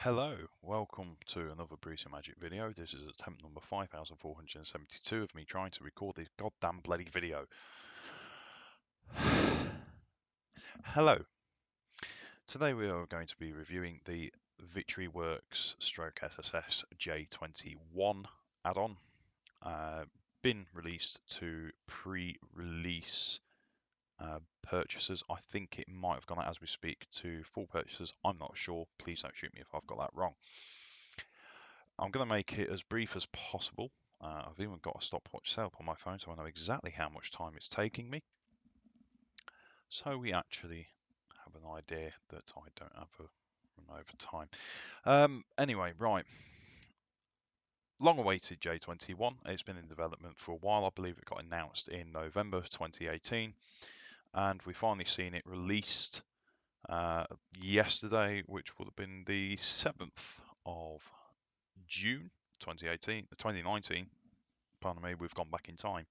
Hello, welcome to another Brucie-Magik video. This is attempt number 5472 of me trying to record this goddamn bloody video. Hello, today we are going to be reviewing the VictoryWorks stroke SSS J21 add-on. Been released to pre-release purchasers. I think it might have gone out as we speak to full purchasers. I'm not sure. Please don't shoot me if I've got that wrong. I'm going to make it as brief as possible. I've even got a stopwatch set up on my phone so I know exactly how much time it's taking me. So we actually have an idea that I don't have a run over time. Anyway, right. Long awaited J21. It's been in development for a while. I believe it got announced in November 2018 and we finally seen it released yesterday, which would have been the 7th of June 2019. Pardon me, we've gone back in time.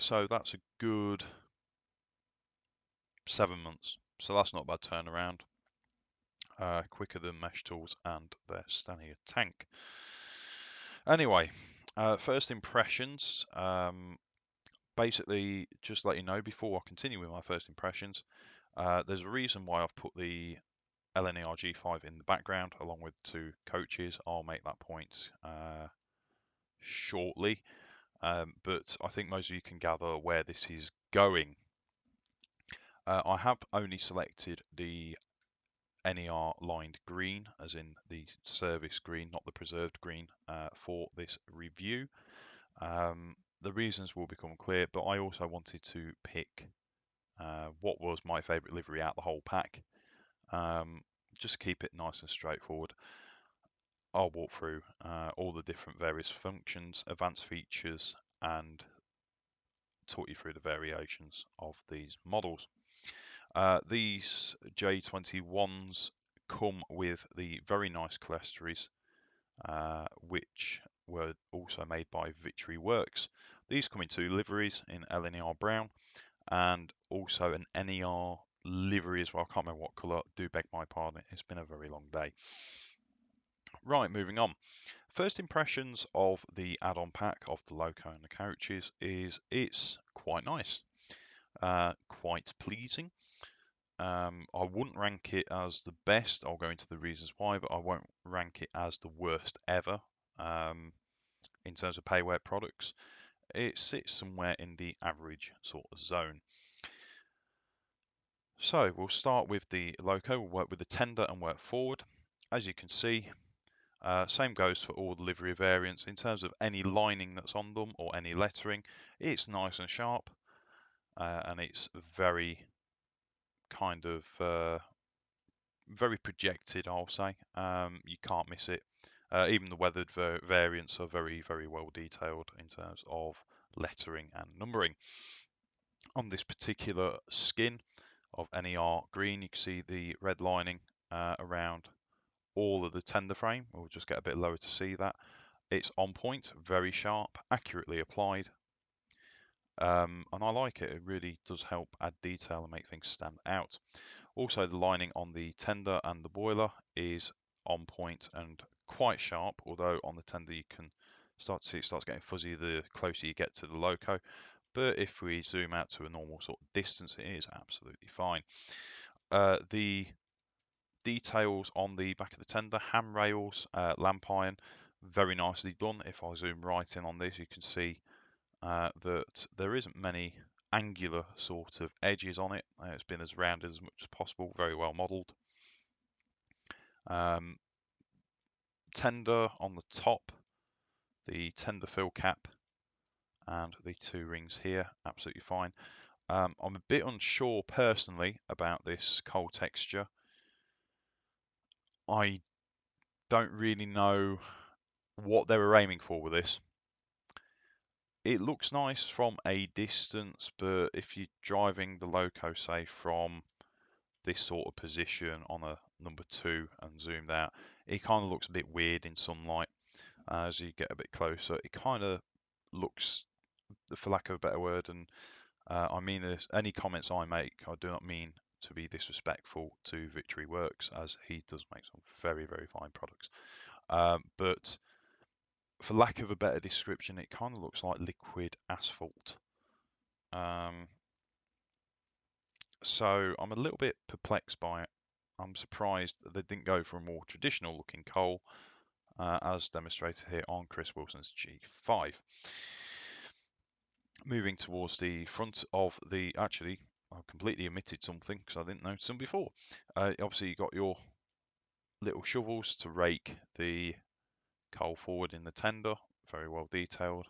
So that's a good 7 months. So that's not a bad turnaround. Quicker than Mesh Tools and their Stania tank. Anyway, first impressions. Basically, just let you know before I continue with my first impressions, there's a reason why I've put the LNER G5 in the background along with two coaches. I'll make that point shortly. But I think most of you can gather where this is going. I have only selected the NER lined green, as in the service green, not the preserved green, for this review. The reasons will become clear, but I also wanted to pick what was my favourite livery out the whole pack, just to keep it nice and straightforward. I'll walk through all the different various functions, advanced features, and talk you through the variations of these models. These J21s come with the very nice clerestories, which were also made by VictoryWorks. These come in two liveries in LNER brown and also an NER livery as well. I can't remember what colour, do beg my pardon, it's been a very long day. Right, moving on. First impressions of the add-on pack of the loco and the coaches is it's quite nice, quite pleasing. I wouldn't rank it as the best. I'll go into the reasons why, but I won't rank it as the worst ever in terms of payware products. It sits somewhere in the average sort of zone. So we'll start with the loco. We'll work with the tender and work forward. As you can see, same goes for all the livery variants. In terms of any lining that's on them or any lettering, it's nice and sharp, and it's very kind of very projected, I'll say. You can't miss it. Even the weathered variants are very, very well detailed in terms of lettering and numbering. On this particular skin of NER green, you can see the red lining around all of the tender frame. We'll just get a bit lower to see that. It's on point, very sharp, accurately applied. And I like it. It really does help add detail and make things stand out. Also, the lining on the tender and the boiler is on point and quite sharp, although on the tender you can start to see it starts getting fuzzy the closer you get to the loco. But if we zoom out to a normal sort of distance, it is absolutely fine. The details on the back of the tender, handrails, lamp iron, very nicely done. If I zoom right in on this, you can see that there isn't many angular sort of edges on it. It's been as rounded as much as possible, very well modelled. Tender on the top, the tender fill cap, and the two rings here, absolutely fine. I'm a bit unsure personally about this coal texture. I don't really know what they were aiming for with this. It looks nice from a distance, but if you're driving the loco, say from this sort of position on a number 2 and zoomed out, it kind of looks a bit weird in sunlight. As you get a bit closer, it kind of looks, for lack of a better word, and I mean this, any comments I make, I do not mean to be disrespectful to Victory Works, as he does make some very, very fine products. But for lack of a better description, it kind of looks like liquid asphalt. So I'm a little bit perplexed by it. I'm surprised that they didn't go for a more traditional looking coal, as demonstrated here on Chris Wilson's G5. Moving towards the front of the, actually, I completely omitted something because I didn't notice them before. Obviously, you've got your little shovels to rake the coal forward in the tender, very well detailed.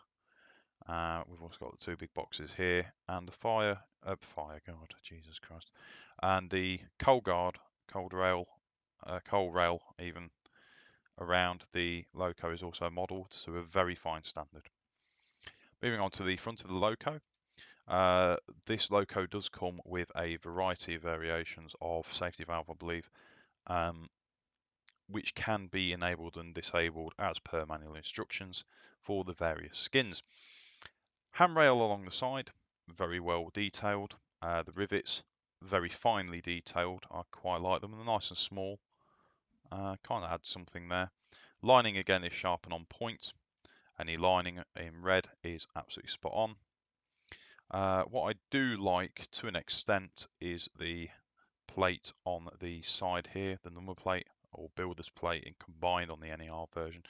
We've also got the two big boxes here, and the fire guard, Jesus Christ, and the coal guard, coal rail even around the loco is also modelled to a very fine standard. Moving on to the front of the loco. This loco does come with a variety of variations of safety valve, I believe, which can be enabled and disabled as per manual instructions for the various skins. Handrail along the side, very well detailed. The rivets, very finely detailed. I quite like them. They're nice and small. Kind of add something there. Lining again is sharp and on point. Any lining in red is absolutely spot on. What I do like to an extent is the plate on the side here, the number plate or builder's plate and combined on the NER version.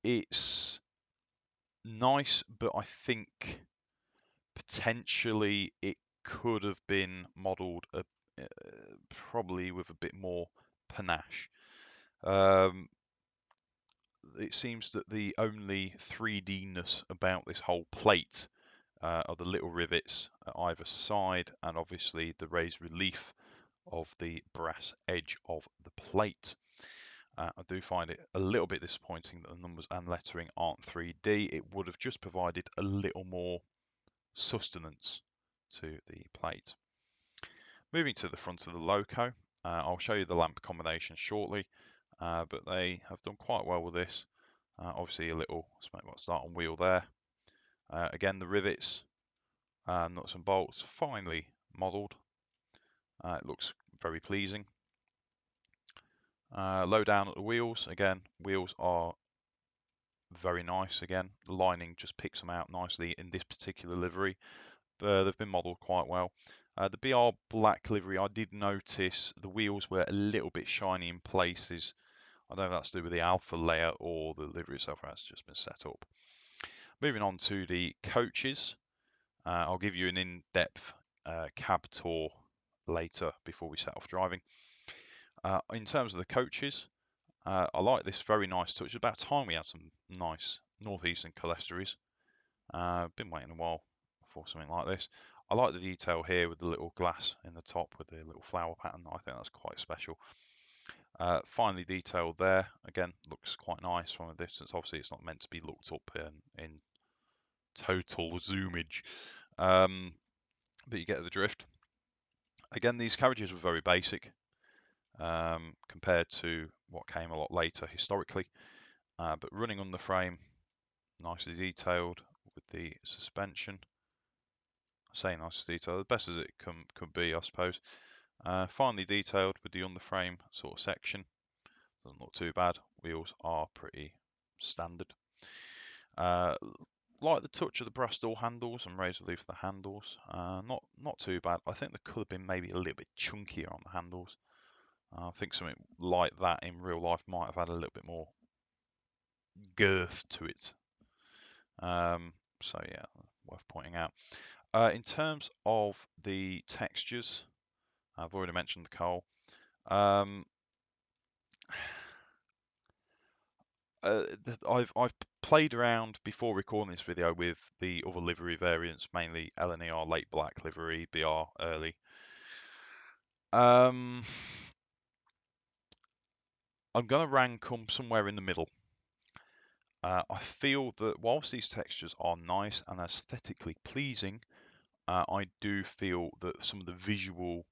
It's nice, but I think potentially it could have been modelled probably with a bit more panache. It seems that the only 3D-ness about this whole plate are the little rivets at either side, and obviously the raised relief of the brass edge of the plate. I do find it a little bit disappointing that the numbers and lettering aren't 3D. It would have just provided a little more sustenance to the plate. Moving to the front of the loco, I'll show you the lamp combination shortly, but they have done quite well with this. Obviously a little start on wheel there. Again, the rivets, nuts and bolts, finely modelled. It looks very pleasing. Low down at the wheels, again, wheels are very nice. Again, the lining just picks them out nicely in this particular livery. They've been modelled quite well. The BR black livery, I did notice the wheels were a little bit shiny in places. I don't know if that's to do with the alpha layer or the livery itself has just been set up. Moving on to the coaches. I'll give you an in-depth cab tour later before we set off driving. In terms of the coaches, I like this very nice touch. It's about time we had some nice northeastern cholesteries. Been waiting a while for something like this. I like the detail here with the little glass in the top with the little flower pattern. I think that's quite special. Finely detailed there. Again, looks quite nice from a distance. Obviously, it's not meant to be looked up in total zoomage, but you get the drift. Again, these carriages were very basic compared to what came a lot later historically, but running on the frame, nicely detailed with the suspension. I say nicely detailed, as best as it could be, I suppose. Finely detailed with the underframe sort of section. Doesn't look too bad. Wheels are pretty standard. Like the touch of the brass door handles and raised relief of the handles. Not too bad. I think there could have been maybe a little bit chunkier on the handles. I think something like that in real life might have had a little bit more girth to it. So yeah, worth pointing out. In terms of the textures, I've already mentioned the coal. I've played around before recording this video with the other livery variants, mainly LNER late black livery, BR early. I'm going to rank them somewhere in the middle. I feel that whilst these textures are nice and aesthetically pleasing, I do feel that some of the visual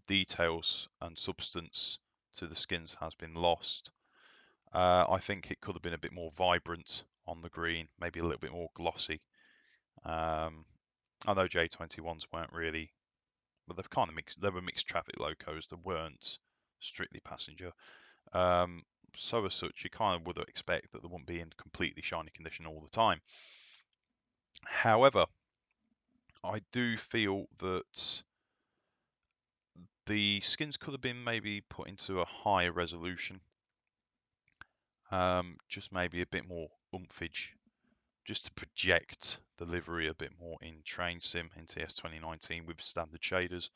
details and substance to the skins has been lost. I think it could have been a bit more vibrant on the green, maybe a little bit more glossy. I know J21s weren't really but they've kind of mixed. They were mixed traffic locos. They weren't strictly passenger. Um, so as such, you kind of would expect that they wouldn't be in completely shiny condition all the time. However, I do feel that the skins could have been maybe put into a higher resolution, just maybe a bit more oomph-age, just to project the livery a bit more in Train Sim in TS2019 with standard shaders,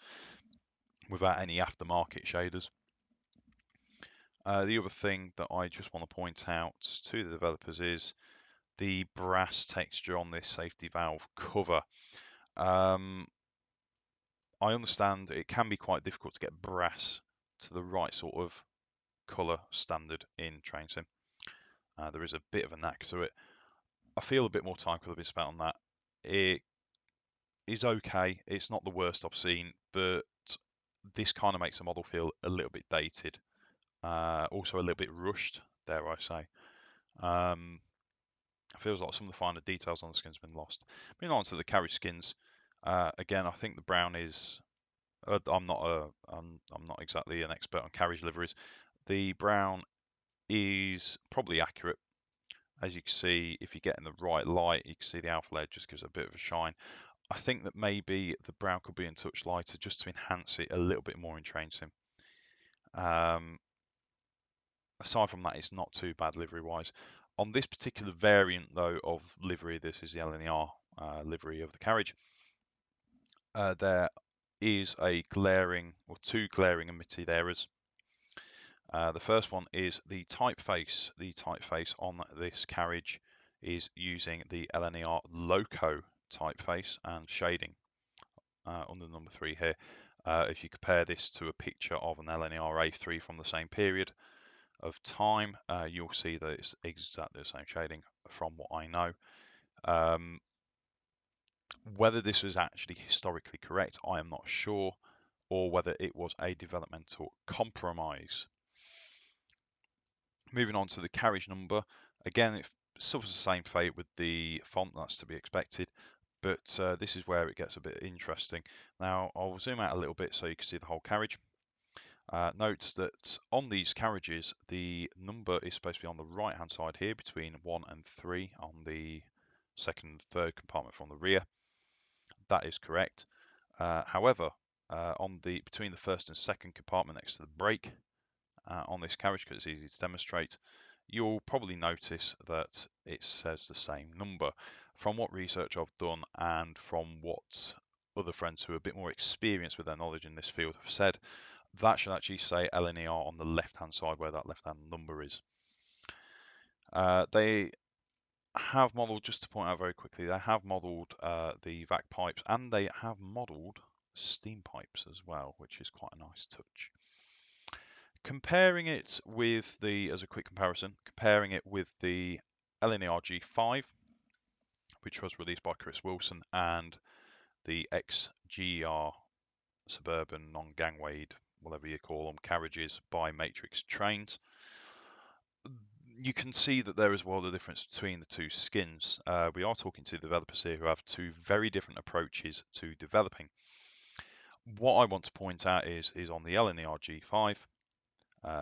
without any aftermarket shaders. The other thing that I just want to point out to the developers is the brass texture on this safety valve cover. I understand it can be quite difficult to get brass to the right sort of colour standard in Train Sim. There is a bit of a knack to it. I feel a bit more time could have been spent on that. It is okay. It's not the worst I've seen, but this kind of makes the model feel a little bit dated. Also a little bit rushed, dare I say. It feels like some of the finer details on the skins have been lost. Moving on to the carriage skins. Again, I think the brown is. I'm not exactly an expert on carriage liveries. The brown is probably accurate. As you can see, if you get in the right light, you can see the alpha layer just gives it a bit of a shine. I think that maybe the brown could be a touch lighter just to enhance it a little bit more in Train Sim. Aside from that, it's not too bad livery-wise. On this particular variant, though, of livery, this is the LNER livery of the carriage, there is a glaring, or two glaring omitted errors. The first one is the typeface. The typeface on this carriage is using the LNER Loco typeface and shading under number 3 here. If you compare this to a picture of an LNER A3 from the same period of time, you'll see that it's exactly the same shading from what I know. Whether this was actually historically correct, I am not sure, or whether it was a developmental compromise. Moving on to the carriage number, again, it suffers the same fate with the font, that's to be expected, but this is where it gets a bit interesting. Now, I'll zoom out a little bit so you can see the whole carriage. Note that on these carriages, the number is supposed to be on the right-hand side here, between 1 and 3 on the second and third compartment from the rear. That is correct. However, between the first and second compartment next to the brake on this carriage, because it's easy to demonstrate, you'll probably notice that it says the same number. From what research I've done and from what other friends who are a bit more experienced with their knowledge in this field have said, that should actually say LNER on the left-hand side where that left-hand number is. They have modelled, just to point out very quickly, they have modelled the vac pipes and they have modelled steam pipes as well, which is quite a nice touch. Comparing it with as a quick comparison, comparing it with the LNER G5, which was released by Chris Wilson, and the XGR Suburban non-gangwayed, whatever you call them, carriages by Matrix Trains, you can see that there is well the difference between the two skins. We are talking to developers here who have two very different approaches to developing. What I want to point out is on the LNER G5,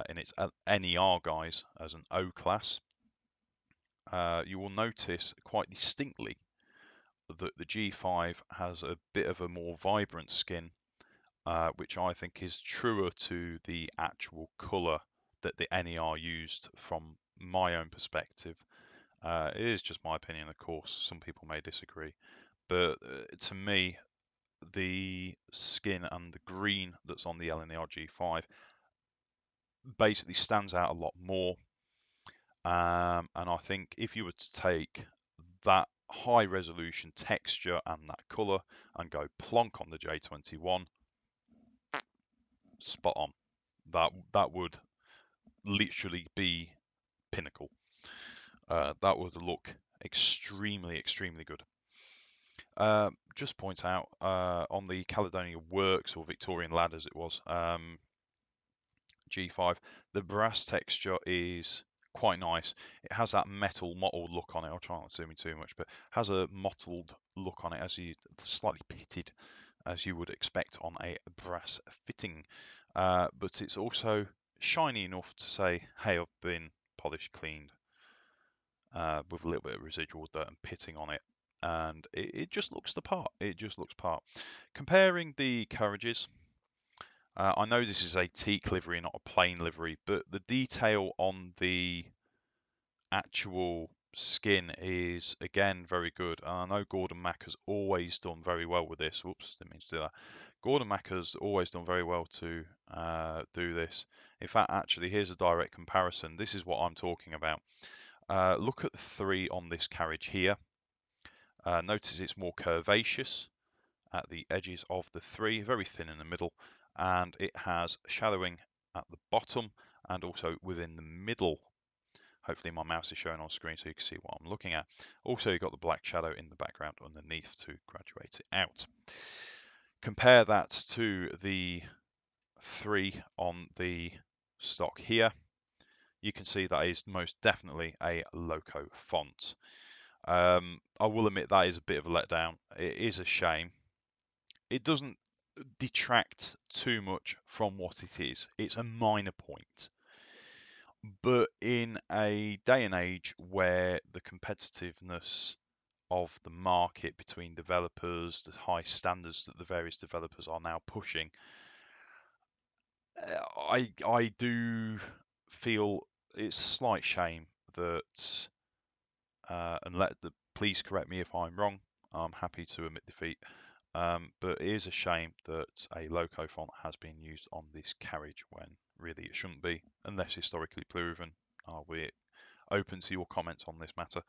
in its NER guise as an O class, you will notice quite distinctly that the G5 has a bit of a more vibrant skin, which I think is truer to the actual colour that the NER used from my own perspective. It is just my opinion, of course. Some people may disagree, but to me, the skin and the green that's on the LNER G5 basically stands out a lot more. And I think if you were to take that high resolution texture and that colour and go plonk on the J21, spot on. That would literally be pinnacle. That would look extremely, extremely good. Just point out on the Caledonia Works, or Victorian Lad as it was, G5, the brass texture is quite nice. It has that metal mottled look on it. I'll try not to zoom in too much, but has a mottled look on it, as you slightly pitted as you would expect on a brass fitting, but it's also shiny enough to say, hey, I've been polished, cleaned, with a little bit of residual dirt and pitting on it, and it just looks the part. It just looks part. Comparing the carriages, I know this is a teak livery, not a plain livery, but the detail on the actual skin is again very good. And I know Gordon Mack has always done very well with this. Whoops, didn't mean to do that. Gordon Mack has always done very well to do this. In fact, actually, here's a direct comparison. This is what I'm talking about. Look at the 3 on this carriage here. Notice it's more curvaceous at the edges of the 3, very thin in the middle, and it has shadowing at the bottom and also within the middle. Hopefully my mouse is showing on screen so you can see what I'm looking at. Also, you've got the black shadow in the background underneath to graduate it out. Compare that to the 3 on the stock here. You can see that is most definitely a Loco font. I will admit that is a bit of a letdown. It is a shame. It doesn't detract too much from what it is. It's a minor point. But in a day and age where the competitiveness of the market between developers, the high standards that the various developers are now pushing, I do feel it's a slight shame that, please correct me if I'm wrong. I'm happy to admit defeat. But it is a shame that a Loco font has been used on this carriage when really it shouldn't be, unless historically proven. I'll be open to your comments on this matter.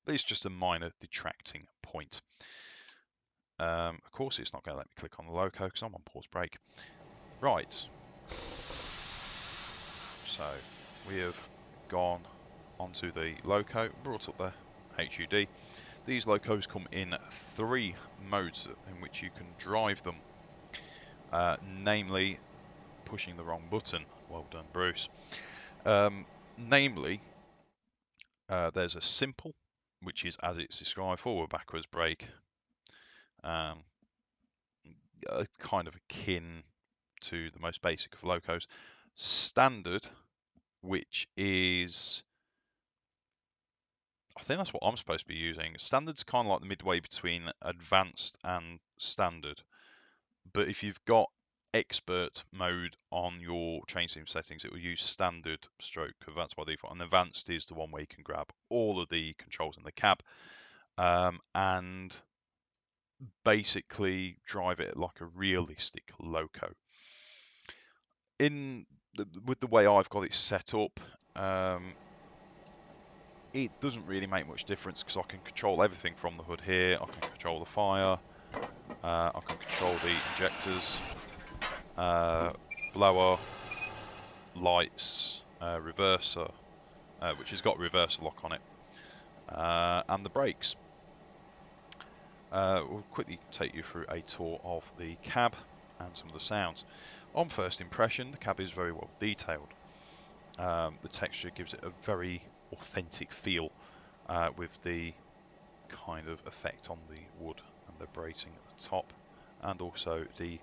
It's just a minor detracting point. Of course, it's not going to let me click on the Loco because I'm on pause break. Right. So we have gone onto the Loco, brought up the HUD. These Locos come in 3 modes in which you can drive them, namely pushing the wrong button. Well done, Bruce. Namely, there's a simple, which is as it's described, forward, backwards, brake, kind of akin to the most basic of Locos. Standard, which is, I think that's what I'm supposed to be using. Standard's kind of like the midway between advanced and standard. But if you've got expert mode on your train sim settings, it will use standard stroke advanced by default. And advanced is the one where you can grab all of the controls in the cab and basically drive it like a realistic Loco. With the way I've got it set up, it doesn't really make much difference because I can control everything from the hood here. I can control the fire, I can control the injectors, blower, lights, reverser, which has got reverser lock on it, and the brakes. We'll quickly take you through a tour of the cab and some of the sounds. On first impression, the cab is very well detailed. The texture gives it a very authentic feel with the kind of effect on the wood and the bracing at the top, and also the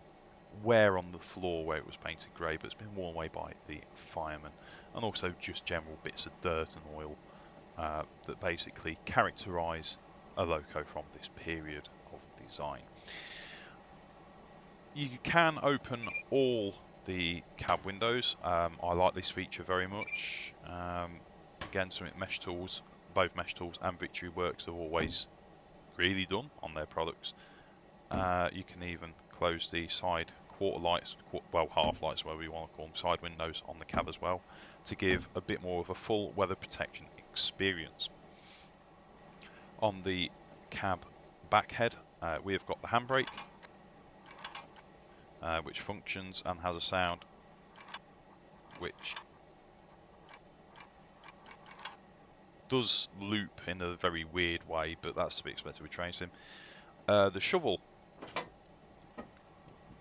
wear on the floor where it was painted grey but it's been worn away by the firemen, and also just general bits of dirt and oil that basically characterise a Loco from this period of design. You can open all the cab windows. I like this feature very much. Again, something Mesh Tools, both Mesh Tools and Victory Works have always really done on their products. You can even close the side quarter lights, well, half lights, whatever you want to call them, side windows on the cab as well, to give a bit more of a full weather protection experience. On the cab back head, we have got the handbrake, which functions and has a sound which does loop in a very weird way, but that's to be expected with train sim. The shovel,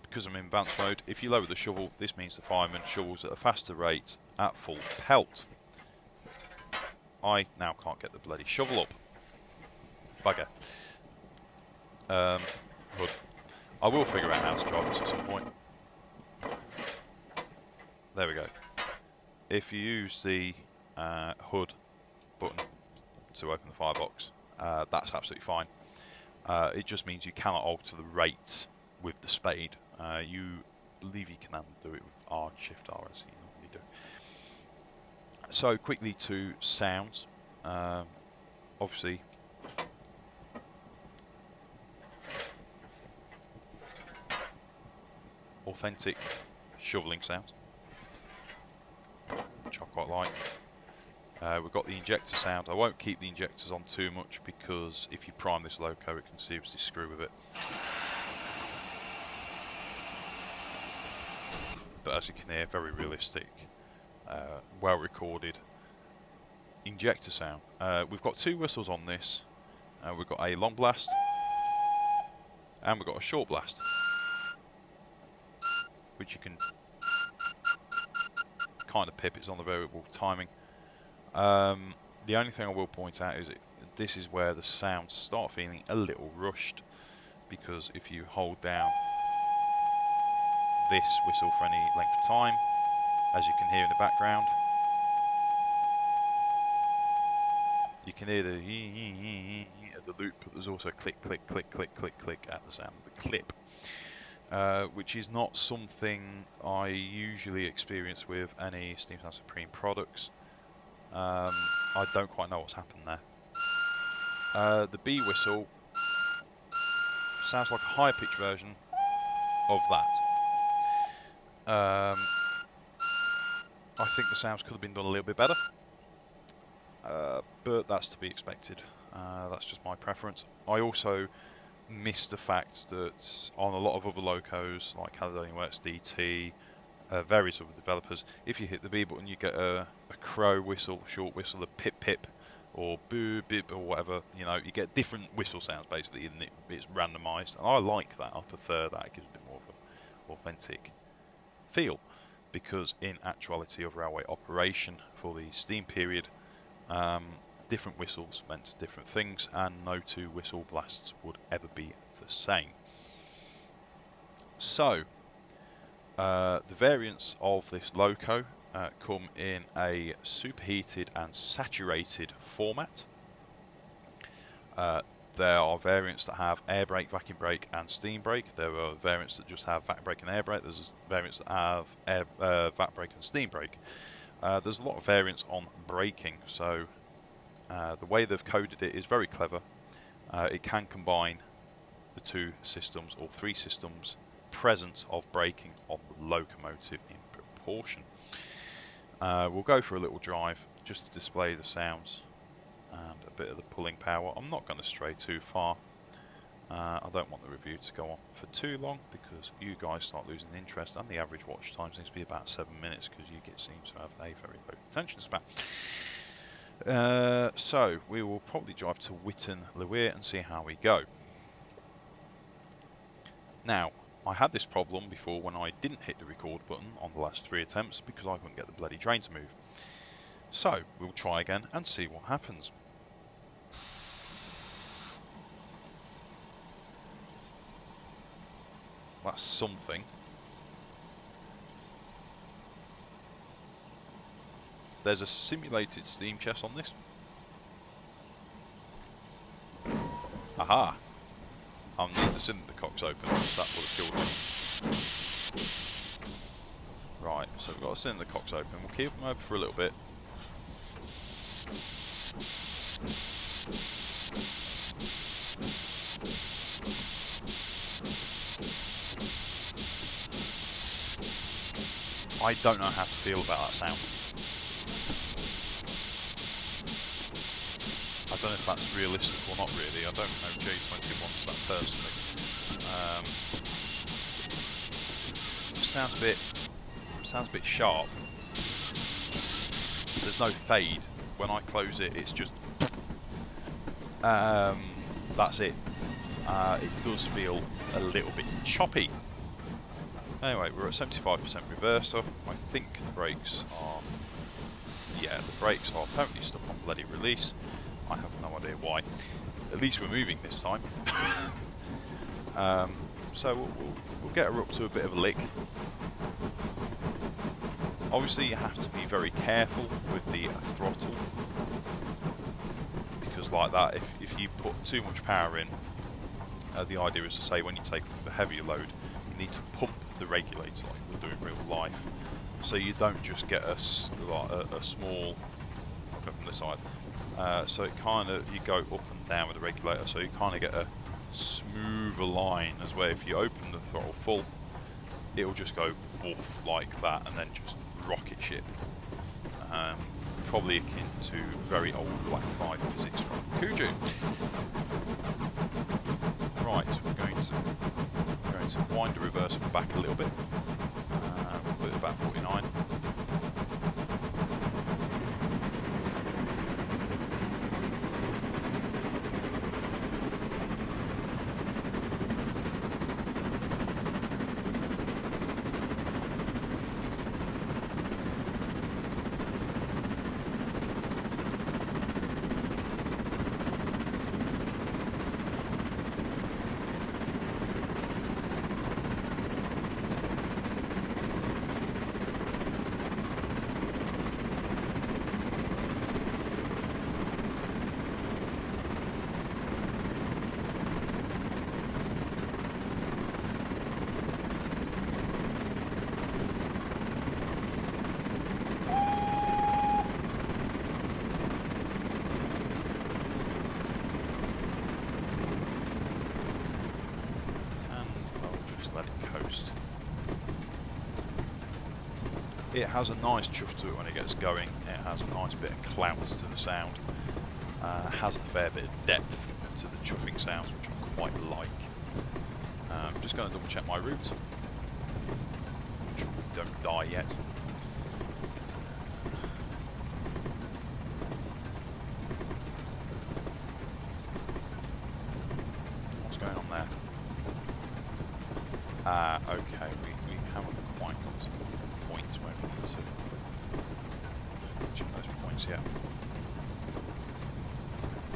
because I'm in advanced mode, if you lower the shovel, this means the fireman shovels at a faster rate at full pelt. I now can't get the bloody shovel up. Bugger. hood. I will figure out how to drive this at some point. There we go. If you use the hood button to open the firebox, that's absolutely fine. It just means you cannot alter the rate with the spade. You believe you can do it with R and Shift R as you normally do. So quickly to sounds. Obviously, authentic shoveling sounds, which I quite like. We've got the injector sound. I won't keep the injectors on too much because if you prime this loco, it can seriously screw with it. But as you can hear, very realistic, well recorded injector sound. We've got two whistles on this. We've got a long blast and we've got a short blast, which you can kind of pip. It's on the variable timing. The only thing I will point out is this is where the sounds start feeling a little rushed, because if you hold down this whistle for any length of time, as you can hear in the background, you can hear the loop, but there's also click, click, click, click, click, click at the sound of the clip, which is not something I usually experience with any Steam Sound Supreme products. I don't quite know what's happened there. The B whistle sounds like a higher pitched version of that. I think the sounds could have been done a little bit better, but that's to be expected. That's just my preference. I also miss the fact that on a lot of other locos, like Caledonian Works, DT, various other developers, if you hit the B button, you get a crow whistle, short whistle, a pip pip, or boo bip, or whatever. You know, you get different whistle sounds basically, and it's randomised. And I like that. I prefer that. It gives a bit more of an authentic feel, because in actuality of railway operation for the steam period, different whistles meant different things, and no two whistle blasts would ever be the same. So the variants of this loco come in a superheated and saturated format. There are variants that have air brake, vacuum brake and steam brake. There are variants that just have vac brake and air brake. There's variants that have vac brake and steam brake. There's a lot of variants on braking, so the way they've coded it is very clever. It can combine the two systems or three systems present of braking on the locomotive in proportion. We'll go for a little drive just to display the sounds and a bit of the pulling power. I'm not going to stray too far. I don't want the review to go on for too long because you guys start losing interest, and the average watch time seems to be about 7 minutes because you seem to have a very low attention span. So we will probably drive to Witten-le Weir and see how we go. Now, I had this problem before when I didn't hit the record button on the last 3 attempts because I couldn't get the bloody train to move. So we'll try again and see what happens. That's something. There's a simulated steam chest on this. Aha! I'll need the cylinder cocks open. That would have killed me. Right, so we've got the cylinder cocks open. We'll keep them open for a little bit. I don't know how to feel about that sound. I don't know if that's realistic or not really. I don't know J21 that personally. It sounds a bit sharp. There's no fade. When I close it, it's just that's it. It does feel a little bit choppy. Anyway, we're at 75% reverser. I think the brakes are... yeah, the brakes are apparently stuck on bloody release. I have no idea why. At least we're moving this time. So we'll get her up to a bit of a lick. Obviously you have to be very careful with the throttle, because like that, if you put too much power in, the idea is to say when you take a heavier load, you need to pump the regulator like we'll do in real life, so you don't just get a small, I'll go from this side, so it kind of, you go up and down with the regulator, so you kind of get a smoother line, as where if you open the throttle full, it'll just go woof like that and then just rocket ship. Probably akin to very old Black 5 physics from Kuju. Right, we're going to wind the reverse back a little bit. We'll put it about 49. It has a nice chuff to it when it gets going. It has a nice bit of clout to the sound. Has a fair bit of depth to the chuffing sounds, which I quite like. I'm just going to double check my route. Make sure we don't die yet. What's going on there? Okay, we haven't quite got to the point where we need to check those points yet.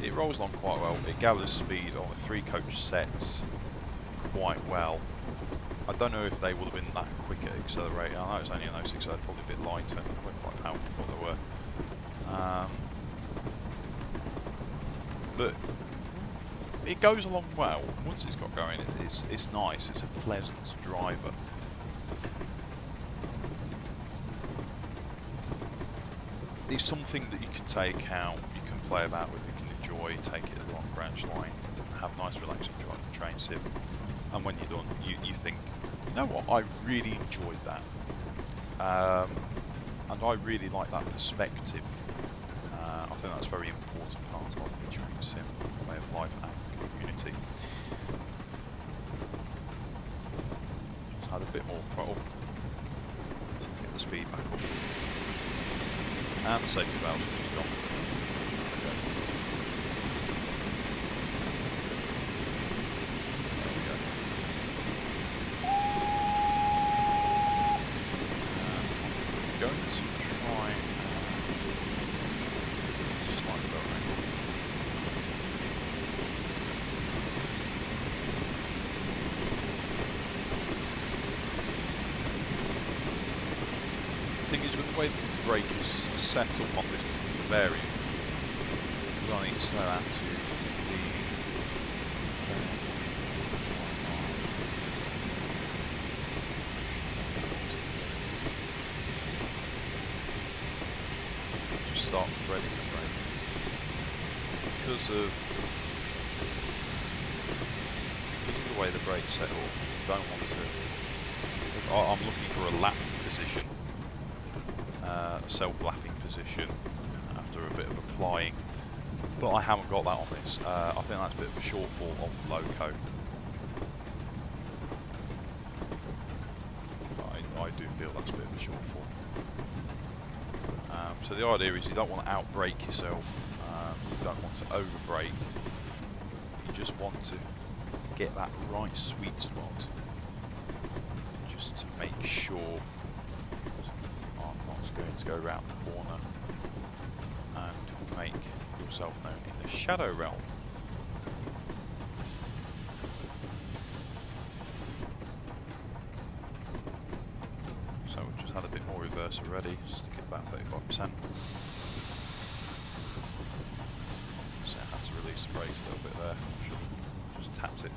It rolls along quite well. It gathers speed on the 3-coach sets quite well. I don't know if they would have been that quick at accelerating. I know it's only an 06, so they're probably a bit lighter. They're quite powerful what they were. But it goes along well. Once it's got going, it's nice. It's a pleasant driver. It's something that you can take out, you can play about with, you can enjoy, take it along branch line, have a nice relaxing drive and train sim. And when you're done, you think, you know what, I really enjoyed that. And I really like that perspective. I think that's a very important part of the train sim way of life and community. Just add a bit more throttle, get the speed back up. And the safety valve is gone. Okay. There we go. I'm going to try just like the lower angle. The thing is, with the way the brake is set up on this particular variant, I need to slow that to the just start threading the brake because of the way the brake's set up. I don't want to. I'm looking for a lap position. Self-lapping position after a bit of applying, but I haven't got that on this. I think that's a bit of a shortfall on the loco. I do feel that's a bit of a shortfall. So the idea is you don't want to outbrake yourself, you don't want to overbrake, you just want to get that right sweet spot just to make sure going to go around the corner and make yourself known in the shadow realm. Just had a bit more reverse already, stick it about 35%. So I had to release the brakes a little bit there. Should have just tapped it.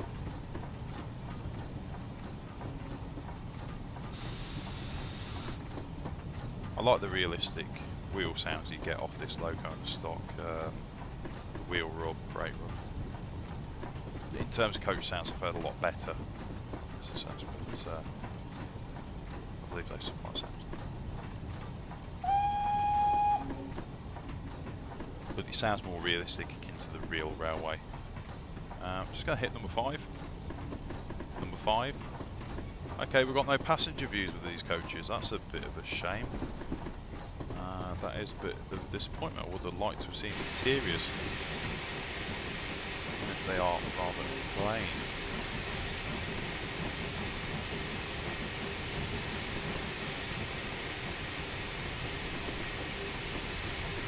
I like the realistic wheel sounds you get off this low kind of stock. The wheel rub, brake rub. In terms of coach sounds, I've heard a lot better. But I believe they supply sounds. But it sounds more realistic akin to the real railway. I'm just going to hit number 5. Number 5. Okay, we've got no passenger views with these coaches. That's a bit of a shame. That is a bit of a disappointment. I would have liked to have seen the interiors. They are rather plain.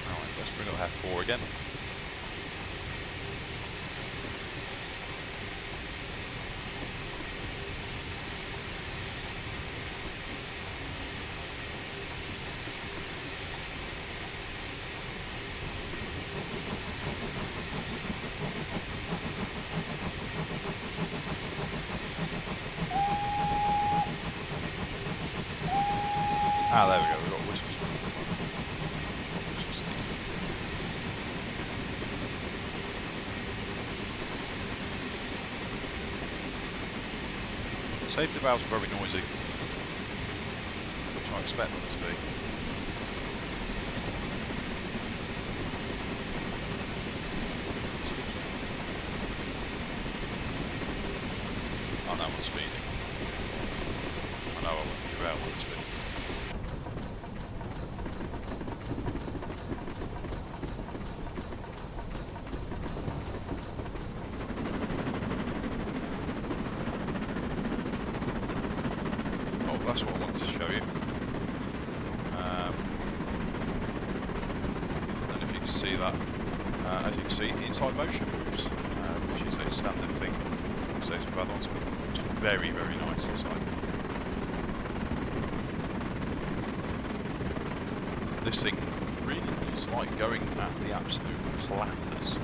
Alright, let's bring up F4 again. Ah, there we go, we've got whistle stop. Safety valves are very noisy, which I expect them to be. Oh, that one's speeding. I know I wouldn't give out when it's speeding. That's what I wanted to show you. And if you can see that, as you can see, the inside motion moves, which is a standard thing. So it's very, very nice inside. This thing really does like going at the absolute clappers.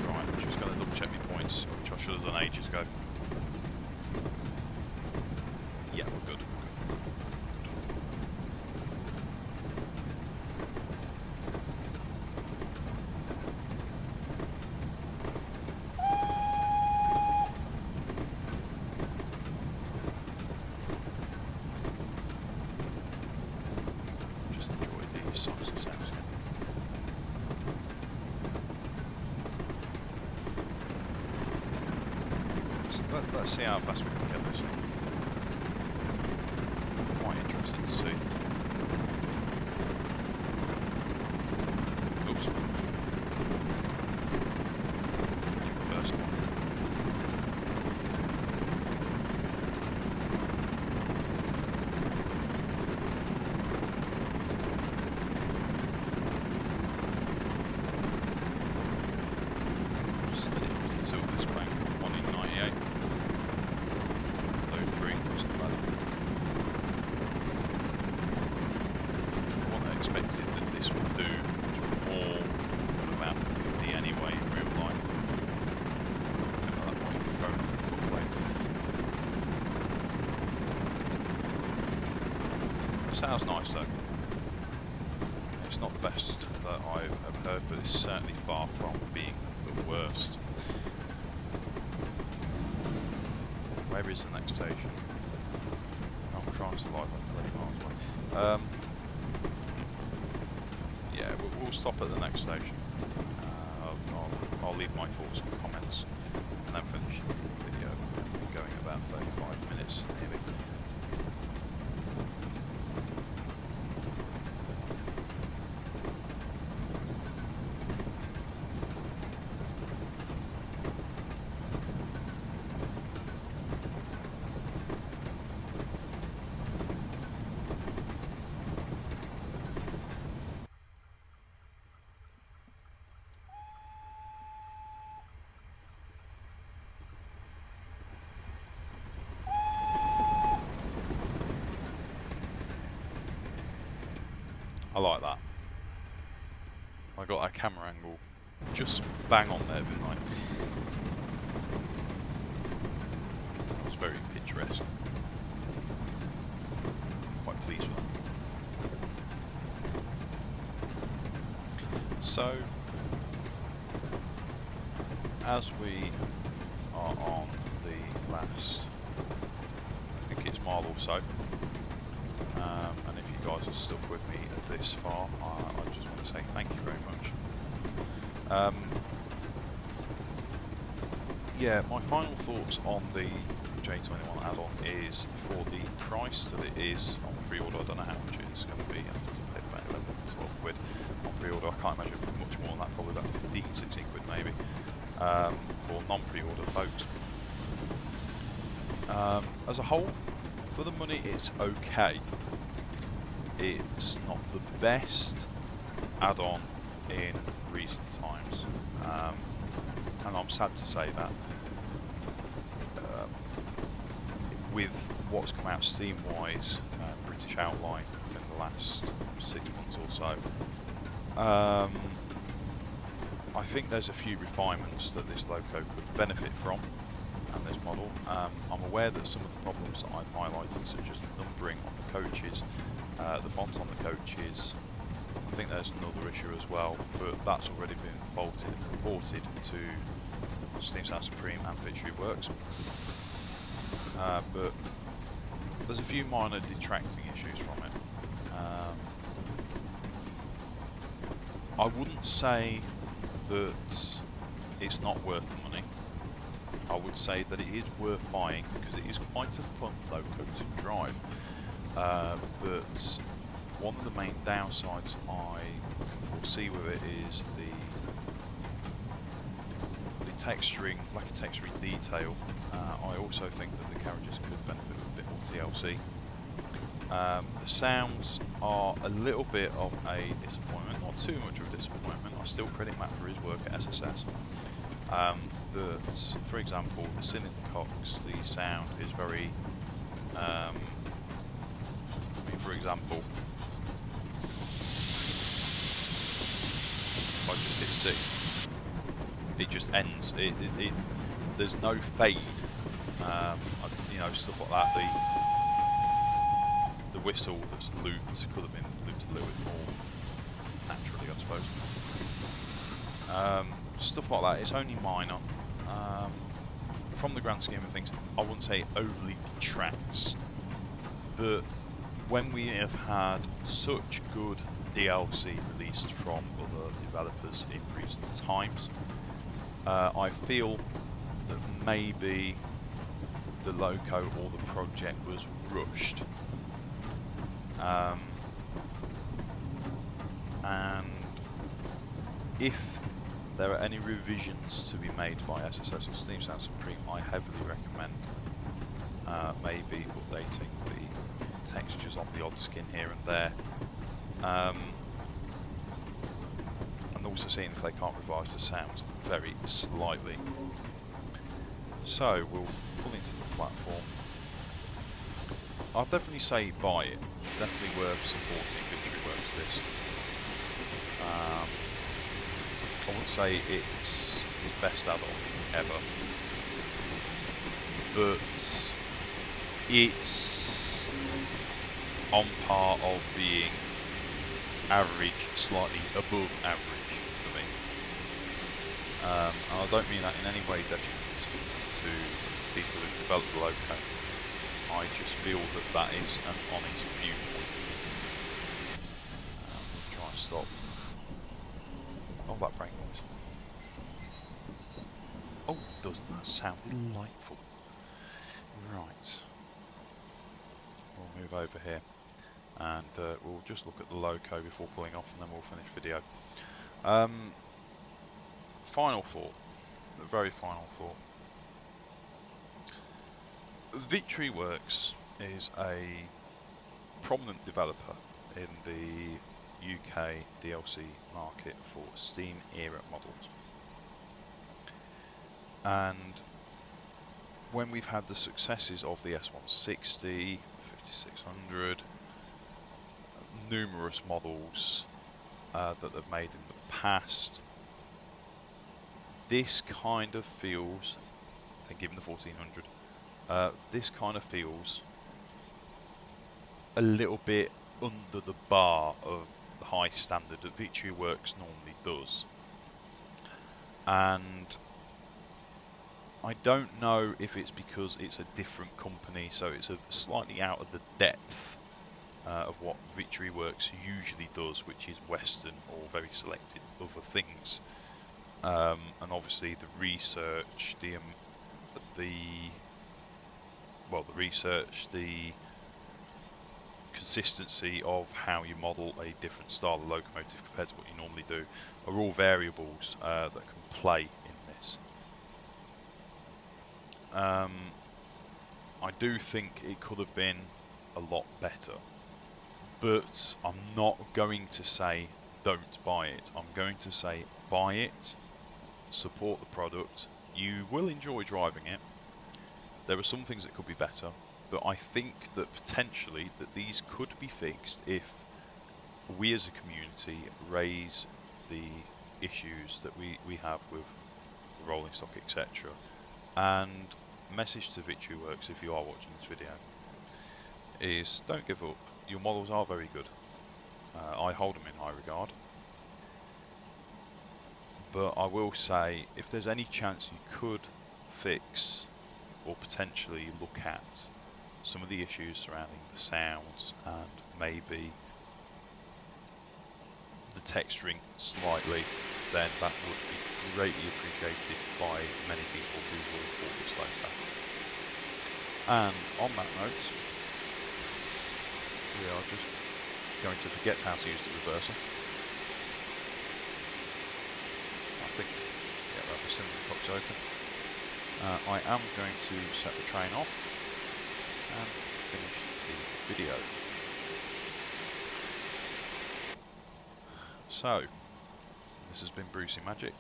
Right, I'm just going to double check my points, which I should have done ages ago. Yeah, we're good. Just enjoy these songs and sounds again. So let's see how fast we can get this thing. Quite interesting to see. Oops. First one. Steady 52 of this bank, 1 in 98. Low 3, wasn't bad. Expected that this would do more than about 50 anyway in real life. And at that point you'd be thrown off the footway. It sounds nice though. It's not the best that I've ever heard, but it's certainly far from being the worst. Where is the next station? Oh, Christ, like 20 miles away. Yeah, we'll stop at the next station. I'll leave my thoughts and comments and then finish the video. We're going about 35 minutes nearly. like that. I got a camera angle just bang on there, didn't I? It's very picturesque. Quite pleased with that. So, as we are on the last, I think it's mile or so, and if you guys are stuck with me this far, I just want to say thank you very much. Yeah, my final thoughts on the J21 add-on is for the price that it is on pre-order. I don't know how much it's going to be. I have to pay about 11, 12 quid on pre-order. I can't imagine much more than that, probably about 15, 16 quid maybe, for non-pre-order folks. As a whole, for the money, it's okay. It's not the best add-on in recent times, and I'm sad to say that. With what's come out Steam-wise, British Outline in the last 6 months or so, I think there's a few refinements that this loco could benefit from, and this model. I'm aware that some of the problems that I've highlighted, such as the numbering on the coaches, the font on the coaches, I think there's another issue as well, but that's already been faulted and reported to Steam Sound Supreme and Victory Works. But there's a few minor detracting issues from it. I wouldn't say that it's not worth the money. I would say that it is worth buying because it is quite a fun loco to drive. But one of the main downsides I foresee with it is the texturing, lack of texturing detail. I also think that the carriages could benefit with a bit more TLC. The sounds are a little bit of a disappointment, not too much of a disappointment. I still credit Matt for his work at SSS. But for example, the cylinder cocks, the sound is very, I mean, for example, if I just hit C, it just ends. There's no fade. You know, stuff like that. The whistle that's looped could have been looped a little bit more naturally, I suppose. Stuff like that. It's only minor. From the grand scheme of things, I wouldn't say it overly detracts. But when we have had such good DLC released from other developers in recent times, I feel that maybe the loco or the project was rushed, and if there are any revisions to be made by SSS or Steam Sound Supreme, I heavily recommend maybe updating the textures on the odd skin here and there, and also seeing if they can't revise the sounds very slightly. So we'll pull into the platform. I'll definitely say buy it. Definitely worth supporting Victory Works this. I wouldn't say it's his best add-on ever, but it's on par of being average, slightly above average for me. And I don't mean that in any way detriment to people who develop the loco. I just feel that that is an honest viewpoint. Try and stop. Oh, that brake noise. Oh, doesn't that sound delightful? Right. We'll move over here and we'll just look at the loco before pulling off, and then we'll finish video. Final thought. The very final thought. Victory Works is a prominent developer in the UK DLC market for Steam era models, and when we've had the successes of the S160, 5600, numerous models that they've made in the past. This kind of feels, I think even the 1400, this kind of feels a little bit under the bar of the high standard that Victory Works normally does. And I don't know if it's because it's a different company, so it's a slightly out of the depth of what Victory Works usually does, which is Western or very selected other things. And obviously the research, the research, the consistency of how you model a different style of locomotive compared to what you normally do are all variables that can play in this. I do think it could have been a lot better, but I'm not going to say don't buy it. I'm going to say buy it, support the product. You will enjoy driving it. There are some things that could be better, but I think that potentially that these could be fixed if we as a community raise the issues that we have with rolling stock, etc. And message to Victory Works, if you are watching this video, is don't give up. Your models are very good. I hold them in high regard. But I will say, if there's any chance you could fix or potentially look at some of the issues surrounding the sounds and maybe the texturing slightly, then that would be greatly appreciated by many people who will bought this later. And on that note, we are just going to forget how to use the reverser. I think, yeah, that was simply cocked open. I am going to set the train off and finish the video. So, this has been Brucie-Magik,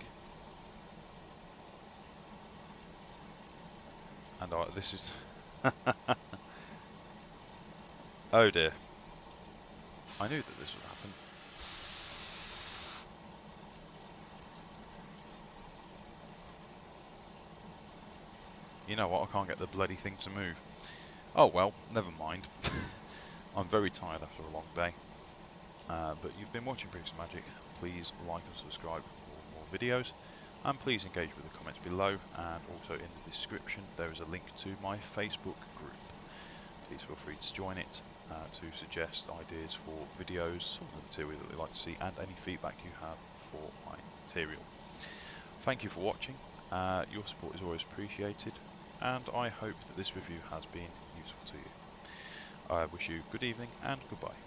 and this is oh dear, I knew that this would happen. You know what, I can't get the bloody thing to move. Oh well, never mind. I'm very tired after a long day. But you've been watching Brucie-Magik. Please like and subscribe for more videos, and please engage with the comments below, and also in the description there is a link to my Facebook group. Please feel free to join it to suggest ideas for videos, some of the material that you'd like to see, and any feedback you have for my material. Thank you for watching. Your support is always appreciated, and I hope that this review has been useful to you. I wish you good evening and goodbye.